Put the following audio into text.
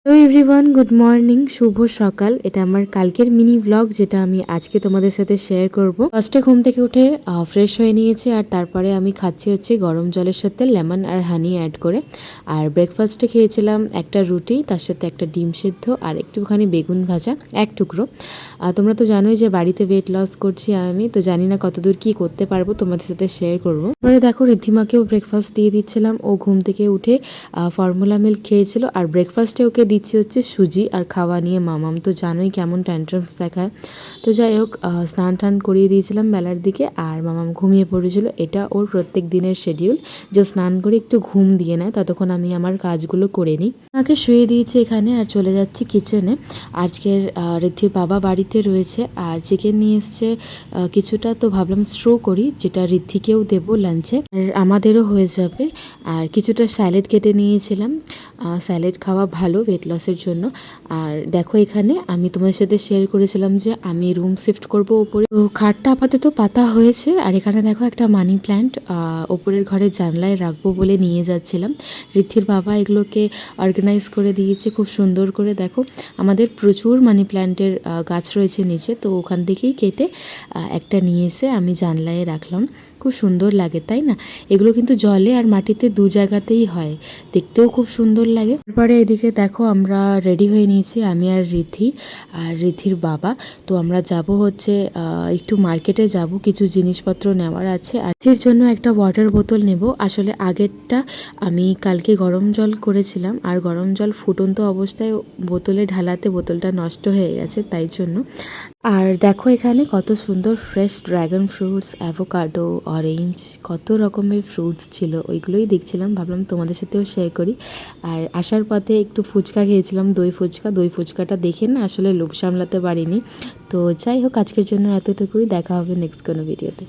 Hello everyone, good morning, শুভ সকাল। এটা আমার কালকের মিনি ব্লগ, যেটা আমি আজকে তোমাদের সাথে শেয়ার করব। ফার্স্টে ঘুম থেকে উঠে ফ্রেশ হয়ে নিয়েছি, আর তারপরে আমি খাচ্ছি হচ্ছে গরম জলের সাথে লেমন আর হানি অ্যাড করে। আর ব্রেকফাস্টে খেয়েছিলাম একটা রুটি, তার সাথে একটা ডিম সেদ্ধ আর একটুখানি বেগুন ভাজা, এক টুকরো। তোমরা তো জানোই যে বাড়িতে ওয়েট লস করছি আমি, তো জানি না কতদূর কি করতে পারবো, তোমাদের সাথে শেয়ার করবো। পরে দেখো ঋদ্ধিমাকেও ব্রেকফাস্ট দিয়ে দিচ্ছিলাম। ও ঘুম থেকে উঠে ফর্মুলা মিল্ক খেয়েছিল, আর ব্রেকফাস্টে ওকে দিচ্ছি হচ্ছে সুজি। আর খাওয়া নিয়ে মামাম তো জানোই কেমন ট্যান্ট্রামস দেখায়। তো যাই হোক, স্নান টান করিয়ে দিয়েছিলাম বেলার দিকে, আর মামাম ঘুমিয়ে পড়েছিল। এটা ওর প্রত্যেক দিনের শিডিউল, যে স্নান করে একটু ঘুম দিয়ে নেয়, ততক্ষণ আমি আমার কাজগুলো করে নিই। আমাকে শুয়ে দিয়েছি এখানে, আর চলে যাচ্ছি কিচেনে। আজকের ঋদ্ধির বাবা বাড়িতে রয়েছে, আর চিকেন নিয়ে এসছে কিছুটা, তো ভাবলাম স্ট্রো করি, যেটা ঋদ্ধিকেও দেবো লাঞ্চে, আর আমাদেরও হয়ে যাবে। আর কিছুটা স্যালাড কেটে নিয়েছিলাম। স্যালাড খাওয়া ভালো ওয়েট লসের জন্য। আর দেখো, এখানে আমি তোমাদের সাথে শেয়ার করেছিলাম যে আমি রুম শিফট করবো ওপরে, তো খাটটা আপাতত পাতা হয়েছে। আর এখানে দেখো একটা মানি প্ল্যান্ট ওপরের ঘরের জানলায় রাখবো বলে নিয়ে যাচ্ছিলাম। ঋদ্ধির বাবা এগুলোকে অর্গানাইজ করে দিয়েছে খুব সুন্দর করে। দেখো, আমাদের প্রচুর মানি প্ল্যান্টের গাছ রয়েছে নিচে, তো ওখান থেকেই কেটে একটা নিয়ে এসে আমি জানলায় রাখলাম। খুব সুন্দর লাগে, তাই না? এগুলো কিন্তু জলে আর মাটিতে দু জায়গাতেই হয়, দেখতেও খুব সুন্দর লাগে। তারপরে এদিকে দেখো, আমরা রেডি হয়ে নিয়েছি, আমি আর ঋদ্ধি আর ঋদ্ধির বাবা। তো আমরা যাব হচ্ছে একটু মার্কেটে যাব, কিছু জিনিসপত্র নেওয়ার আছে। আর ঋদ্ধির জন্য একটা ওয়াটার বোতল নেব। আসলে আগেরটা আমি কালকে গরম জল করেছিলাম, আর গরম জল ফুটন্ত অবস্থায় বোতলে ঢালাতে বোতলটা নষ্ট হয়ে গেছে, তাই জন্য। আর দেখো, এখানে কত সুন্দর fresh dragon fruits, avocado, orange, কত রকমের ফ্রুটস ছিল, ওইগুলোই দেখছিলাম, ভাবলাম তোমাদের সাথেও শেয়ার করি। আর আসার পথে একটু ফুচকা খেয়েছিলাম, দই ফুচকা। দই ফুচকাটা দেখে না আসলে লোভ সামলাতে পারিনি। তো যাই হোক, আজকের জন্য এতটুকুই। দেখা হবে নেক্সট কোনো ভিডিওতে।